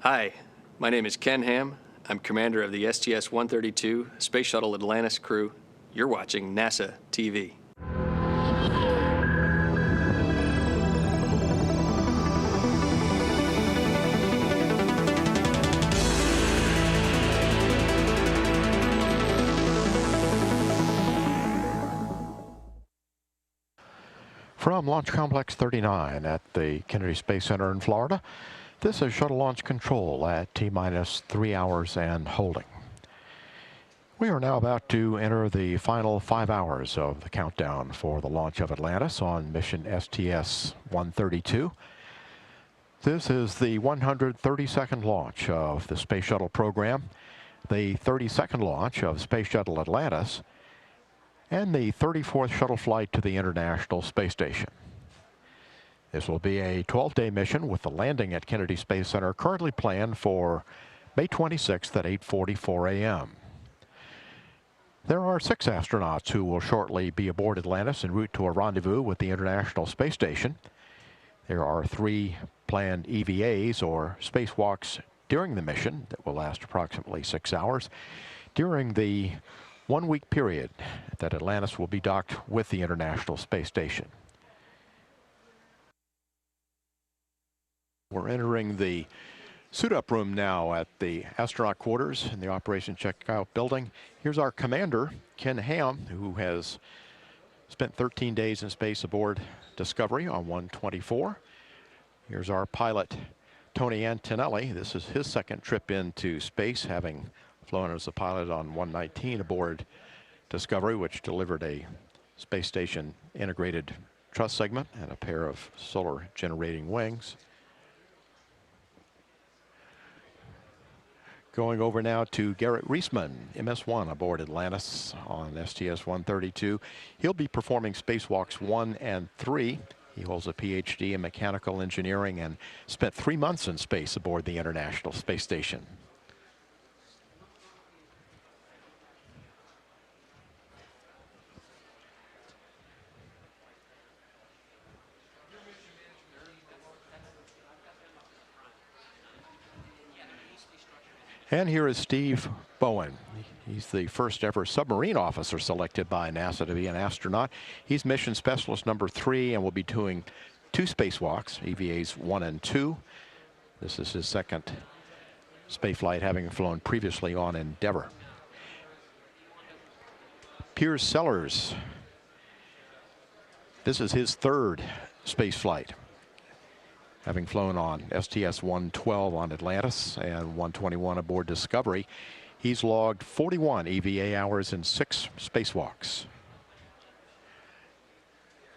Hi, my name is Ken Ham. I'm commander of the STS 132 Space Shuttle Atlantis crew. You're watching NASA TV. From Launch Complex 39 at the Kennedy Space Center in Florida, this is Shuttle Launch Control at T-minus 3 hours and holding. We are now about to enter the final 5 hours of the countdown for the launch of Atlantis on mission STS-132. This is the 132nd launch of the Space Shuttle program, the 32nd launch of Space Shuttle Atlantis, and the 34th shuttle flight to the International Space Station. This will be a 12-day mission with the landing at Kennedy Space Center currently planned for May 26th at 8:44 a.m. There are 6 astronauts who will shortly be aboard Atlantis en route to a rendezvous with the International Space Station. There are 3 planned EVAs, or spacewalks, during the mission that will last approximately 6 hours. During the 1-week period that Atlantis will be docked with the International Space Station. We're entering the suit-up room now at the astronaut quarters in the Operation Checkout building. Here's our commander, Ken Ham, who has spent 13 days in space aboard Discovery on 124. Here's our pilot, Tony Antonelli. This is his second trip into space, having flown as a pilot on 119 aboard Discovery, which delivered a space station integrated truss segment and a pair of solar generating wings. Going over now to Garrett Reisman, MS-1 aboard Atlantis on STS-132. He'll be performing spacewalks 1 and 3. He holds a PhD in mechanical engineering and spent 3 months in space aboard the International Space Station. And here is Steve Bowen. He's the first ever submarine officer selected by NASA to be an astronaut. He's mission specialist number 3 and will be doing 2 spacewalks, EVAs 1 and 2. This is his second spaceflight, having flown previously on Endeavour. Piers Sellers. This is his 3rd spaceflight, having flown on STS-112 on Atlantis and 121 aboard Discovery. He's logged 41 EVA hours and 6 spacewalks.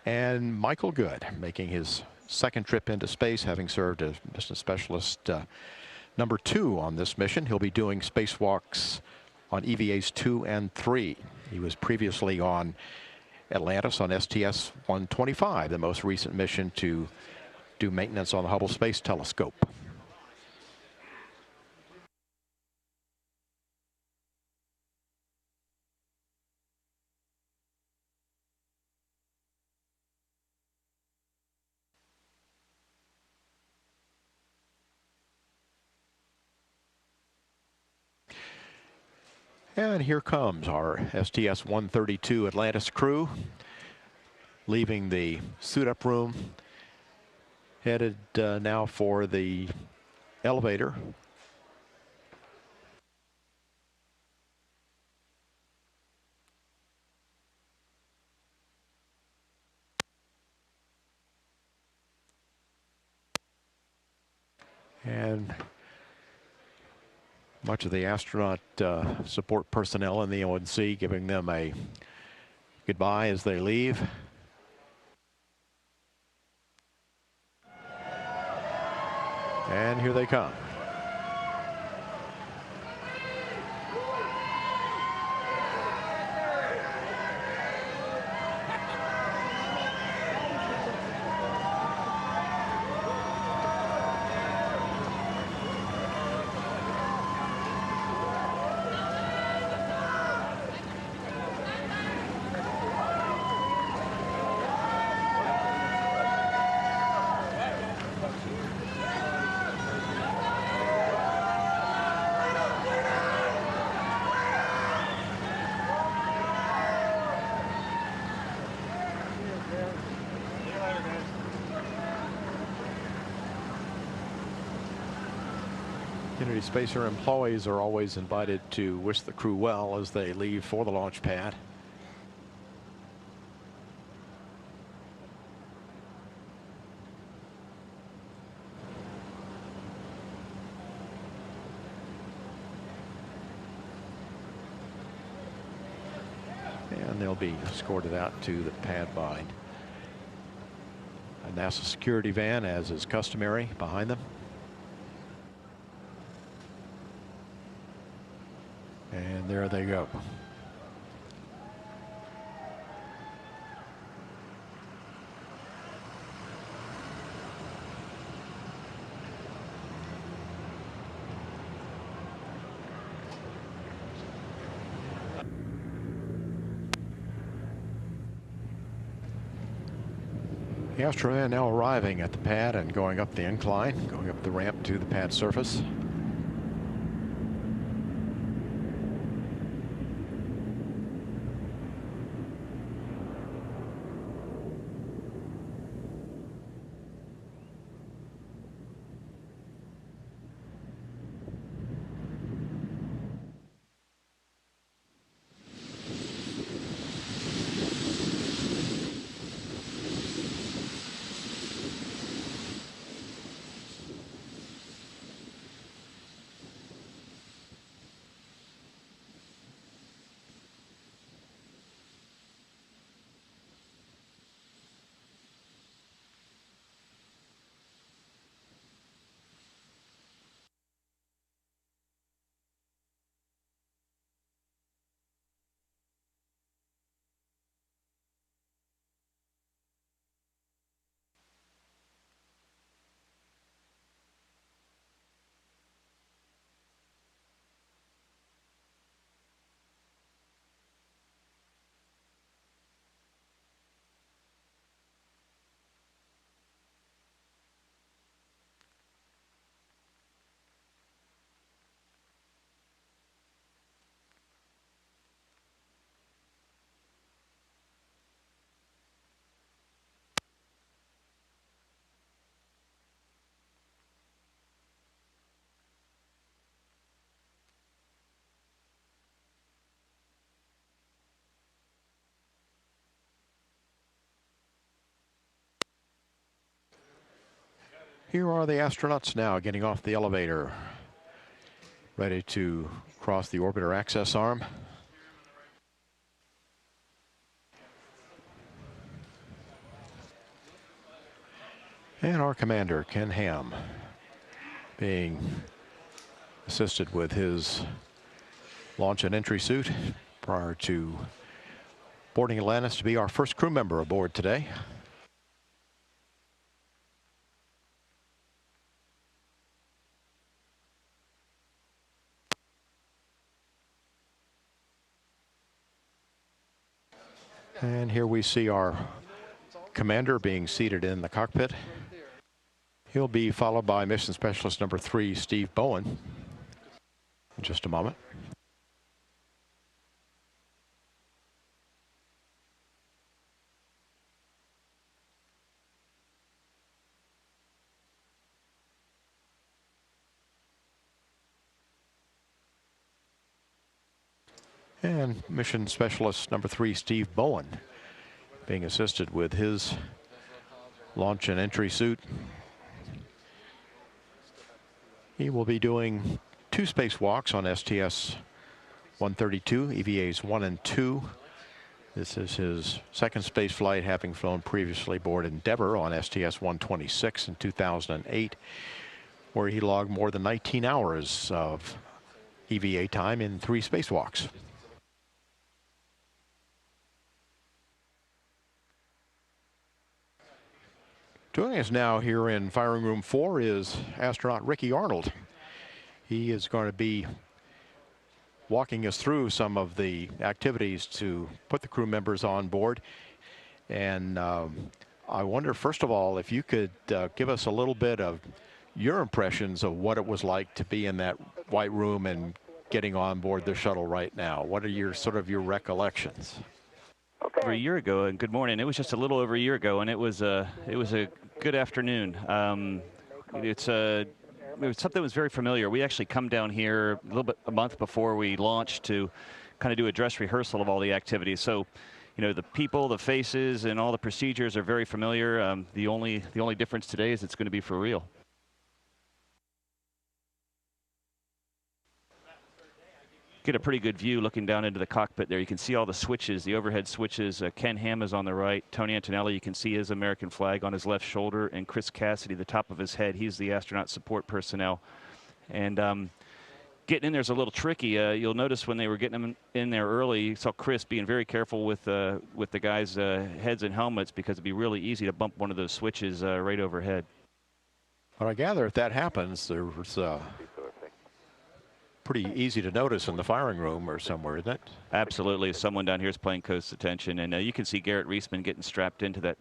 And Michael Good, making his second trip into space, having served as mission specialist number 2 on this mission. He'll be doing spacewalks on EVAs 2 and 3. He was previously on Atlantis on STS-125, the most recent mission to do maintenance on the Hubble Space Telescope. And here comes our STS-132 Atlantis crew, leaving the suit-up room, headed now for the elevator. And much of the astronaut support personnel in the ONC giving them a goodbye as they leave. And here they come. Kennedy Space Center employees are always invited to wish the crew well as they leave for the launch pad. And they'll be escorted out to the pad by a NASA security van, as is customary, behind them. And there they go. The astronaut now arriving at the pad and going up the incline, going up the ramp to the pad surface. Here are the astronauts now getting off the elevator, ready to cross the orbiter access arm. And our commander, Ken Ham, being assisted with his launch and entry suit prior to boarding Atlantis to be our first crew member aboard today. And here we see our commander being seated in the cockpit. He'll be followed by Mission Specialist number 3, Steve Bowen, in just a moment. And Mission Specialist number 3, Steve Bowen, being assisted with his launch and entry suit. He will be doing 2 spacewalks on STS 132, EVAs 1 and 2. This is his second space flight, having flown previously aboard Endeavour on STS 126 in 2008, where he logged more than 19 hours of EVA time in 3 spacewalks. Joining us now here in firing room 4 is astronaut Ricky Arnold. He is going to be walking us through some of the activities to put the crew members on board. And I wonder, first of all, if you could give us a little bit of your impressions of what it was like to be in that white room and getting on board the shuttle right now. What are your your recollections? Over a year ago, and good morning. It was just a little over a year ago, and it was a good afternoon. It's something that was very familiar. We actually come down here a month before we launched to kind of do a dress rehearsal of all the activities. So, you know, the people, the faces, and all the procedures are very familiar. The only difference today is it's going to be for real. Get a pretty good view looking down into the cockpit there. You can see all the switches, the overhead switches. Ken Ham is on the right. Tony Antonelli, you can see his American flag on his left shoulder. And Chris Cassidy, the top of his head, he's the astronaut support personnel. And getting in there's a little tricky. You'll notice when they were getting them in there early, you saw Chris being very careful with the guys' heads and helmets, because it'd be really easy to bump one of those switches right overhead. But I gather if that happens, there's pretty easy to notice in the firing room or somewhere, isn't it? Absolutely. Someone down here is paying close attention. And you can see Garrett Reisman getting strapped into that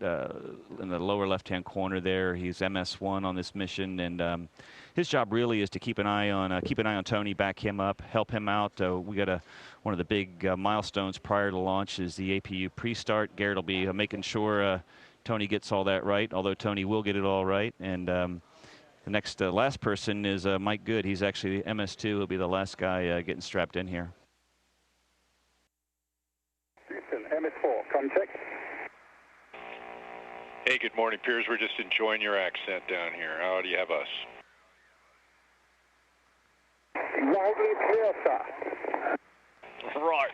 in the lower left-hand corner there. He's MS-1 on this mission. And his job really is to keep an eye on Tony, back him up, help him out. We got one of the big milestones prior to launch is the APU pre-start. Garrett will be making sure Tony gets all that right, although Tony will get it all right. And the next last person is Mike Good. He's actually MS2. He'll be the last guy getting strapped in here. Houston, MS4, come check. Hey, good morning, Piers. We're just enjoying your accent down here. How do you have us? Loudly clear, sir. Right.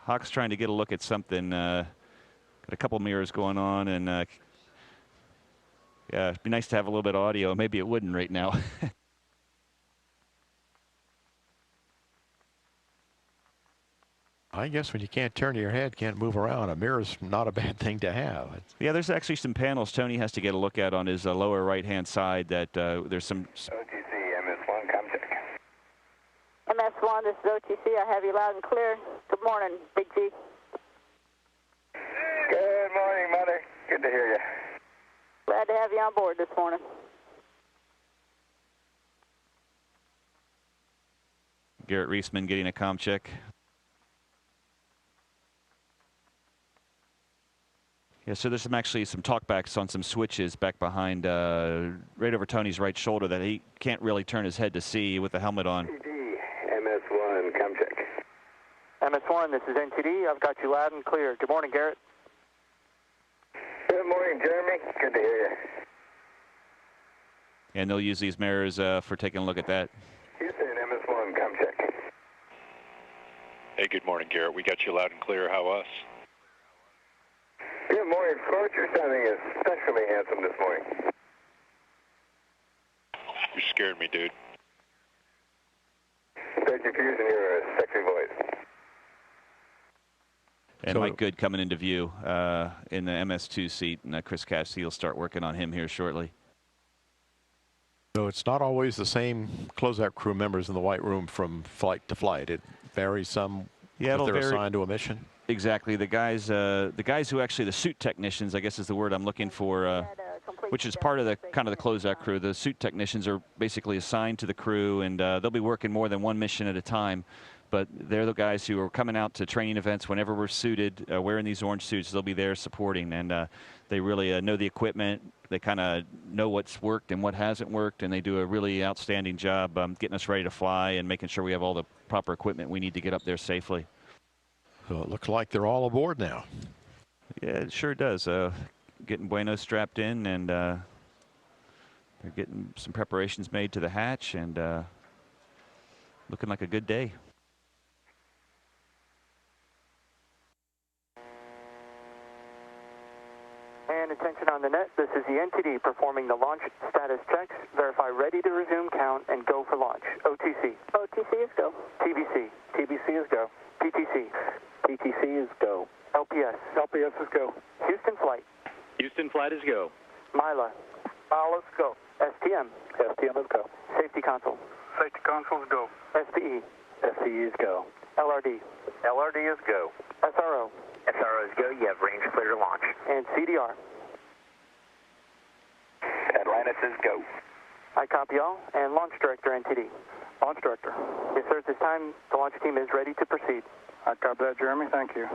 Hawk's trying to get a look at something. Got a couple mirrors going on, and yeah, it'd be nice to have a little bit of audio. Maybe it wouldn't right now. I guess when you can't turn your head, can't move around, a mirror's not a bad thing to have. Yeah, there's actually some panels Tony has to get a look at on his lower right-hand side. That there's some. OTC, MS1, come check. MS1, this is OTC. I have you loud and clear. Good morning, Big G. Good morning, Mother. Good to hear you. Glad to have you on board this morning. Garrett Reisman getting a comm check. Yeah, so there's actually some talkbacks on some switches back behind, right over Tony's right shoulder, that he can't really turn his head to see with the helmet on. MS1, come check. MS1, this is NTD. I've got you loud and clear. Good morning, Garrett. Good morning, Jeremy. Good to hear you. And they'll use these mirrors for taking a look at that. Houston, MS1, come check. Hey, good morning, Garrett. We got you loud and clear. How us? Good morning, Scorch. You're sounding especially handsome this morning. You scared me, dude. Thank you for using your sexy voice. And So, Mike Good coming into view in the MS2 seat, and Chris Cassidy will start working on him here shortly. So it's not always the same closeout crew members in the white room from flight to flight. It varies some if they're assigned to a mission. Exactly. The guys who actually, the suit technicians, I guess is the word I'm looking for, which is part of the kind of the closeout crew. The suit technicians are basically assigned to the crew, and they'll be working more than one mission at a time. But they're the guys who are coming out to training events whenever we're suited, wearing these orange suits. They'll be there supporting, and they really know the equipment. They kind of know what's worked and what hasn't worked, and they do a really outstanding job getting us ready to fly and making sure we have all the proper equipment we need to get up there safely. So it looks like they're all aboard now. Yeah, it sure does. Getting Bueno strapped in, and they're getting some preparations made to the hatch, and looking like a good day. And attention on the net, this is the NTD performing the launch status checks. Verify ready to resume count and go for launch. OTC. OTC is go. TBC. TBC is go. PTC. PTC is go. LPS. LPS is go. Houston flight. Houston flight is go. Mila. Let's go. STM. STM is go. Safety console. Safety console is go. SPE. SCE is go. LRD. LRD is go. SRO. SRO is go. You have range clear to launch. And CDR. Atlantis is go. I copy all, and Launch Director NTD. Launch Director. Yes, sir, at this time, the launch team is ready to proceed. I copy that, Jeremy. Thank you.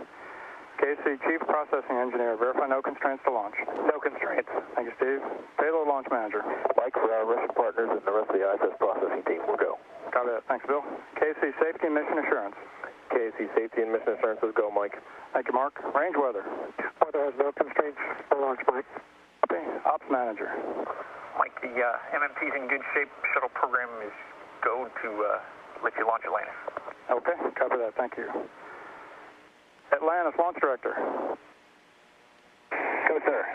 KC Chief Processing Engineer, verify no constraints to launch. No constraints. Thank you, Steve. Payload Launch Manager. Mike, for our Russian partners and the rest of the ISS processing team, we'll go. Copy that. Thanks, Bill. KC Safety and Mission Assurance. KC Safety and Mission Assurances, go, Mike. Thank you, Mark. Range weather. Weather has no constraints for launch, Mike. Copy. Ops Manager. Mike, the MMT's in good shape. Shuttle program is go to let you launch Atlantis. Okay, copy that. Thank you. Atlantis Launch Director. Go, sir.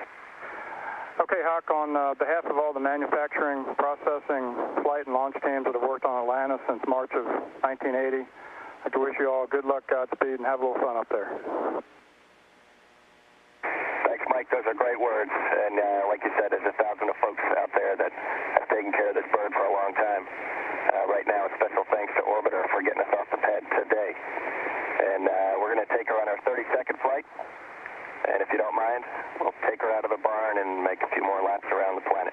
Okay, Hawk, on behalf of all the manufacturing, processing, flight, and launch teams that have worked on Atlantis since March of 1980, I'd like to wish you all good luck, Godspeed, and have a little fun up there. Thanks, Mike. Those are great words. And like you said, there's 1,000 of folks out there that have taken care of this bird for a long time. Right now, a special thanks to Orbiter for getting us off the pad today. And we're going to take her on our 30-second flight. And if you don't mind, we'll take her out of the barn and make a few more laps around the planet.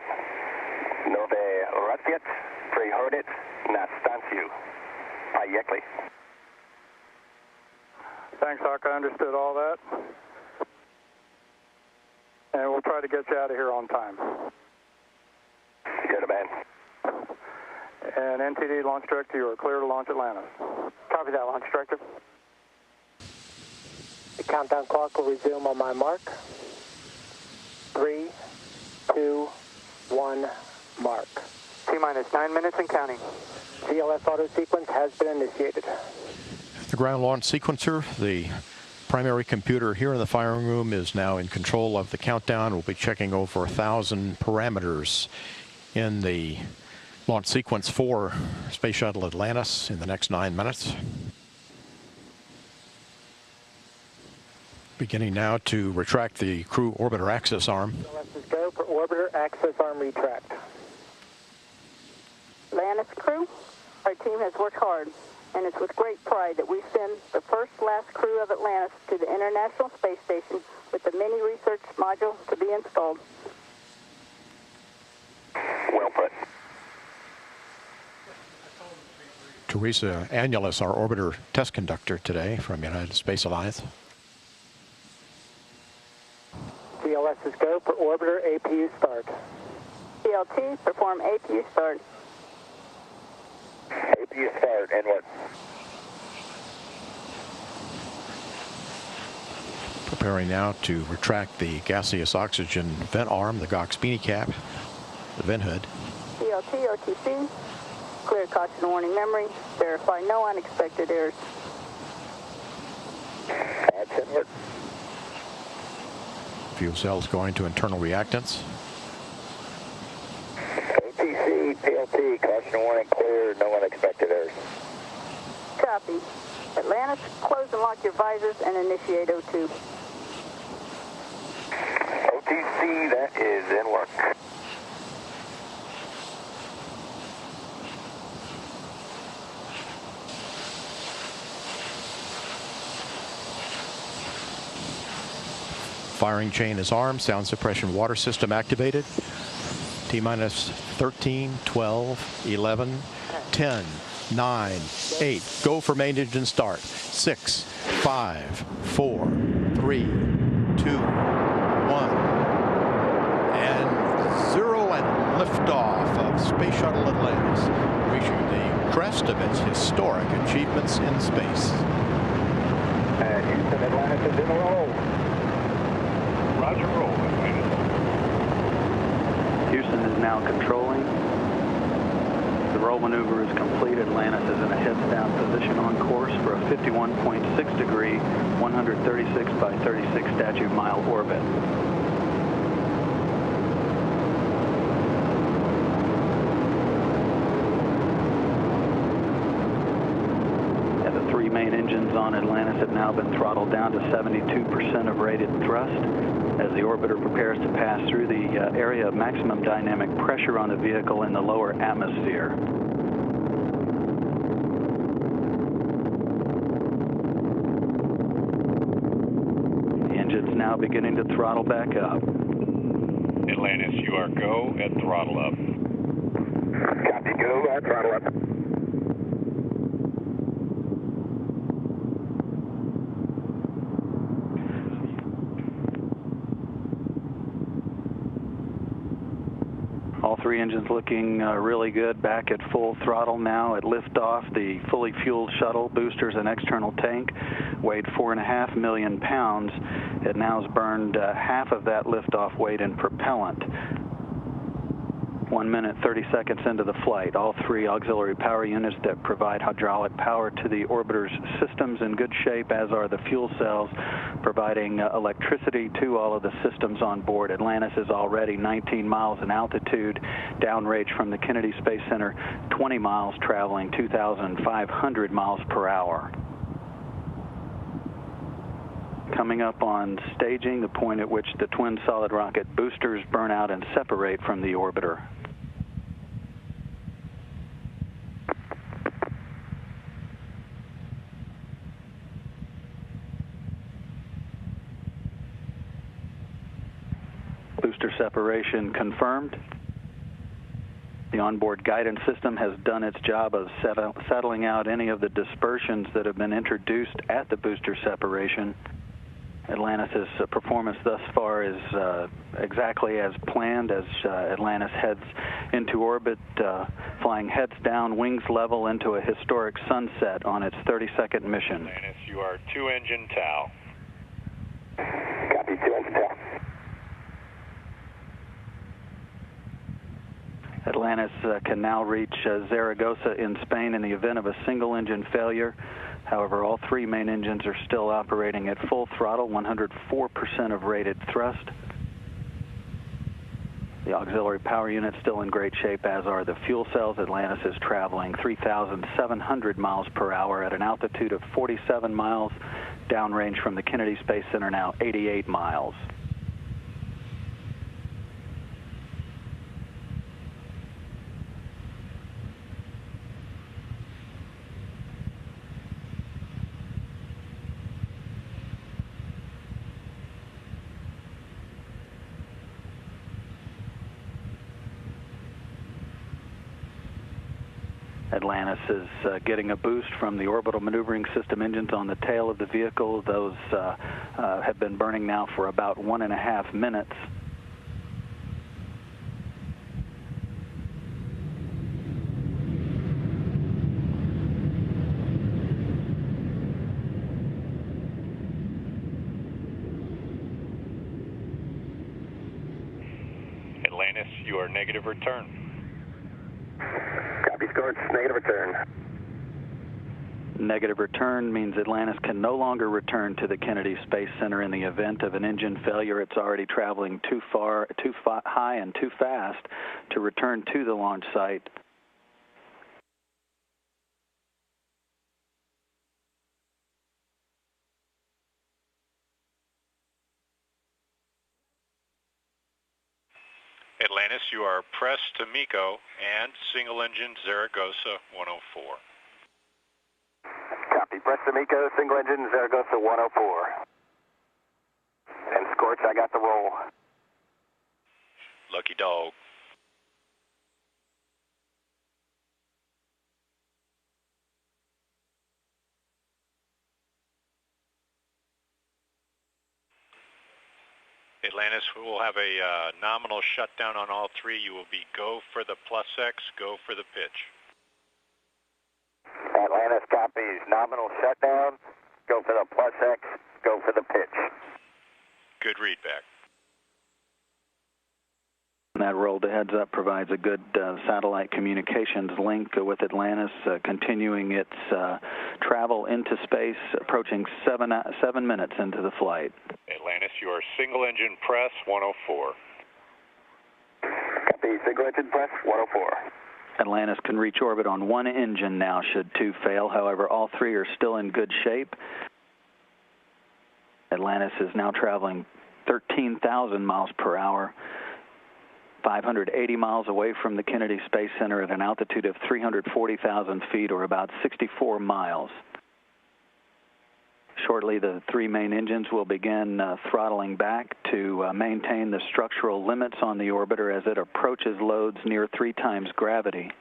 Nove Rastiet, Prihodit, na stanciu. Payekli. Thanks, Hawk. I understood all that. And we'll try to get you out of here on time. Good, man. And NTD Launch Director, you are clear to launch Atlantis. Copy that, Launch Director. The countdown clock will resume on my mark. 3, 2, 1, mark. T-minus 9 minutes and counting. GLS auto sequence has been initiated. The ground launch sequencer, the primary computer here in the firing room, is now in control of the countdown. We'll be checking over 1,000 parameters in the launch sequence for Space Shuttle Atlantis in the next 9 minutes. Beginning now to retract the crew orbiter access arm. Let's go for orbiter access arm retract. Atlantis crew, our team has worked hard, and it's with great pride that we send the first-class crew of Atlantis to the International Space Station with the mini research module to be installed. Well put. Teresa Annulus, our orbiter test conductor today from United Space Alliance. GLS is go for orbiter APU start. CLT, perform APU start. APU start, and what? Preparing now to retract the gaseous oxygen vent arm, the GOX beanie cap, the vent hood. CLT, OTC, clear caution warning memory, verify no unexpected errors. That's inward. Fuel cells going to internal reactants. OTC, PLT, caution warning clear, no unexpected errors. Copy. Atlantis, close and lock your visors and initiate O2. OTC, that is in work. Firing chain is armed, sound suppression water system activated. T-minus 13, 12, 11, 10, 9, 8. Go for main engine start. 6, 5, 4, 3, 2, 1. And 0 and liftoff of Space Shuttle Atlantis, reaching the crest of its historic achievements in space. And Houston, Atlantis is in a roll. Roger, roll. Houston is now controlling. The roll maneuver is complete. Atlantis is in a heads-down position on course for a 51.6 degree, 136 by 36 statute mile orbit. The three main engines on Atlantis have now been throttled down to 72% of rated thrust as the orbiter prepares to pass through the area of maximum dynamic pressure on the vehicle in the lower atmosphere. The engine's now beginning to throttle back up. Atlantis, you are go at throttle up. Copy, go at throttle up. All three engines looking really good, back at full throttle now at liftoff. The fully fueled shuttle, boosters, and external tank weighed 4.5 million pounds. It now has burned half of that liftoff weight in propellant. 1 minute, 30 seconds into the flight. All three auxiliary power units that provide hydraulic power to the orbiter's systems in good shape, as are the fuel cells providing electricity to all of the systems on board. Atlantis is already 19 miles in altitude, downrange from the Kennedy Space Center, 20 miles, traveling 2,500 miles per hour. Coming up on staging, the point at which the twin solid rocket boosters burn out and separate from the orbiter. Booster separation confirmed. The onboard guidance system has done its job of settling out any of the dispersions that have been introduced at the booster separation. Atlantis' performance thus far is exactly as planned as Atlantis heads into orbit, flying heads down, wings level into a historic sunset on its 30-second mission. Atlantis, you are 2-engine TOW. Copy, 2-engine TOW. Atlantis can now reach Zaragoza in Spain in the event of a single engine failure. However, all three main engines are still operating at full throttle, 104% of rated thrust. The auxiliary power unit's still in great shape, as are the fuel cells. Atlantis is traveling 3,700 miles per hour at an altitude of 47 miles, downrange from the Kennedy Space Center now 88 miles. Atlantis is getting a boost from the orbital maneuvering system engines on the tail of the vehicle. Those have been burning now for about 1.5 minutes. Atlantis, you are negative return. Copy, scored, negative return. Negative return means Atlantis can no longer return to the Kennedy Space Center in the event of an engine failure. It's already traveling too high and too fast to return to the launch site. Atlantis, you are press to MECO and single engine Zaragoza 104. Copy, press to MECO, single engine Zaragoza 104. And Scorch, I got the roll. Lucky dog. Atlantis, we'll have a nominal shutdown on all three. You will be go for the +X, go for the pitch. Atlantis copies, nominal shutdown, go for the +X, go for the pitch. Good readback. That roll to heads up provides a good satellite communications link with Atlantis, continuing its travel into space, approaching 7 minutes into the flight. Atlantis, you are single engine press 104. Copy, single engine press 104. Atlantis can reach orbit on one engine now should two fail. However, all three are still in good shape. Atlantis is now traveling 13,000 miles per hour. 580 miles away from the Kennedy Space Center at an altitude of 340,000 feet, or about 64 miles. Shortly, the three main engines will begin throttling back to maintain the structural limits on the orbiter as it approaches loads near 3 times gravity.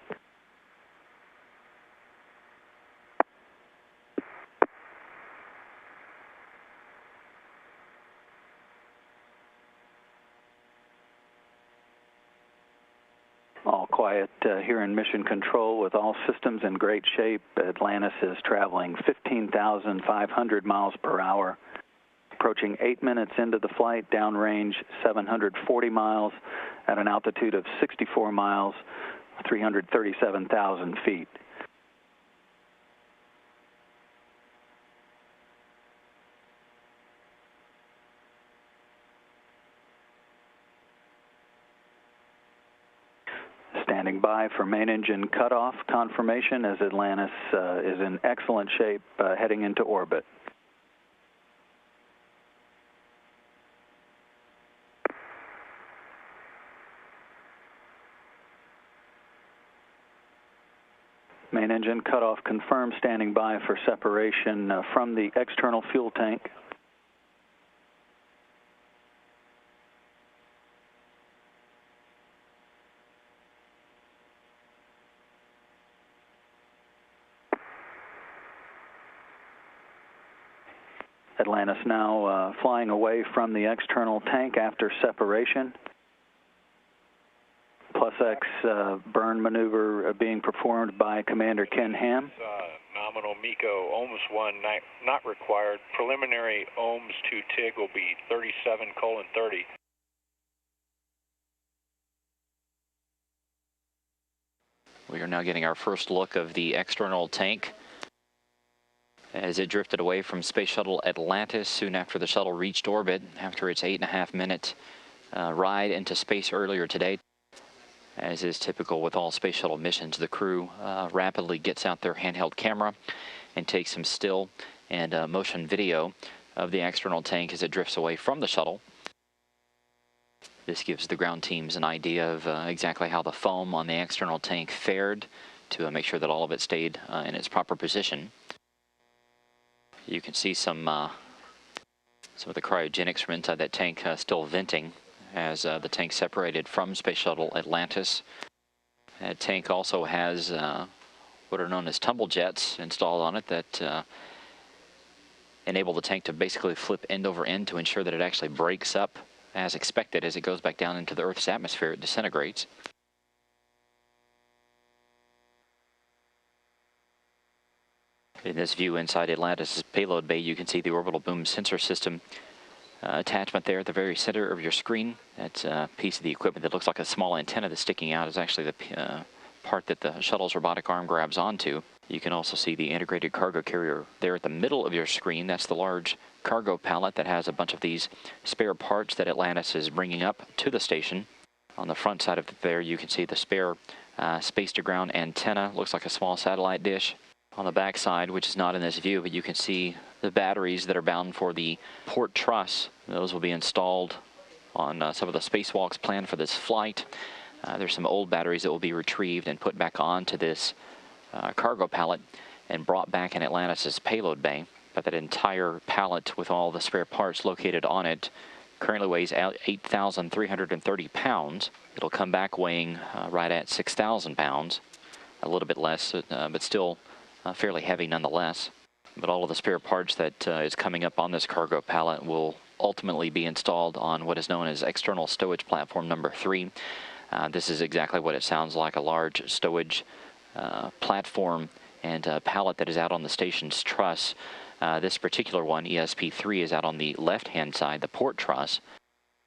All quiet here in Mission Control with all systems in great shape. Atlantis is traveling 15,500 miles per hour, approaching 8 minutes into the flight, downrange 740 miles at an altitude of 64 miles, 337,000 feet. Standing by for main engine cutoff confirmation as Atlantis is in excellent shape heading into orbit. Main engine cutoff confirmed, standing by for separation from the external fuel tank. Atlantis now flying away from the external tank after separation. Plus X burn maneuver being performed by Commander Ken Ham. Nominal MECO ohms 1 not required. Preliminary ohms to TIG will be 37:30. We are now getting our first look of the external tank as it drifted away from Space Shuttle Atlantis soon after the shuttle reached orbit after its 8.5-minute ride into space earlier today. As is typical with all Space Shuttle missions, the crew rapidly gets out their handheld camera and takes some still and motion video of the external tank as it drifts away from the shuttle. This gives the ground teams an idea of exactly how the foam on the external tank fared to make sure that all of it stayed in its proper position. You can see some of the cryogenics from inside that tank still venting as the tank separated from Space Shuttle Atlantis. That tank also has what are known as tumble jets installed on it that enable the tank to basically flip end over end to ensure that it actually breaks up as expected. As it goes back down into the Earth's atmosphere, it disintegrates. In this view inside Atlantis' payload bay, you can see the orbital boom sensor system attachment there at the very center of your screen. That's a piece of the equipment that looks like a small antenna that's sticking out is actually the part that the shuttle's robotic arm grabs onto. You can also see the integrated cargo carrier there at the middle of your screen. That's the large cargo pallet that has a bunch of these spare parts that Atlantis is bringing up to the station. On the front side of it there, you can see the spare space-to-ground antenna. Looks like a small satellite dish. On the back side, which is not in this view, but you can see the batteries that are bound for the port truss. Those will be installed on some of the spacewalks planned for this flight. There's some old batteries that will be retrieved and put back onto this cargo pallet and brought back in Atlantis' payload bay. But that entire pallet with all the spare parts located on it currently weighs 8,330 pounds. It'll come back weighing right at 6,000 pounds, a little bit less, but still fairly heavy nonetheless. But all of the spare parts that is coming up on this cargo pallet will ultimately be installed on what is known as external stowage platform number 3. This is exactly what it sounds like, a large stowage platform and pallet that is out on the station's truss. This particular one, ESP3, is out on the left-hand side, the port truss.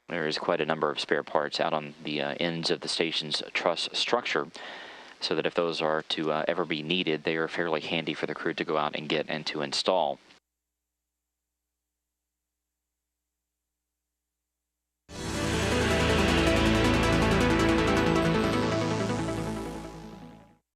There is quite a number of spare parts out on the ends of the station's truss structure, so that if those are to ever be needed, they are fairly handy for the crew to go out and get and to install.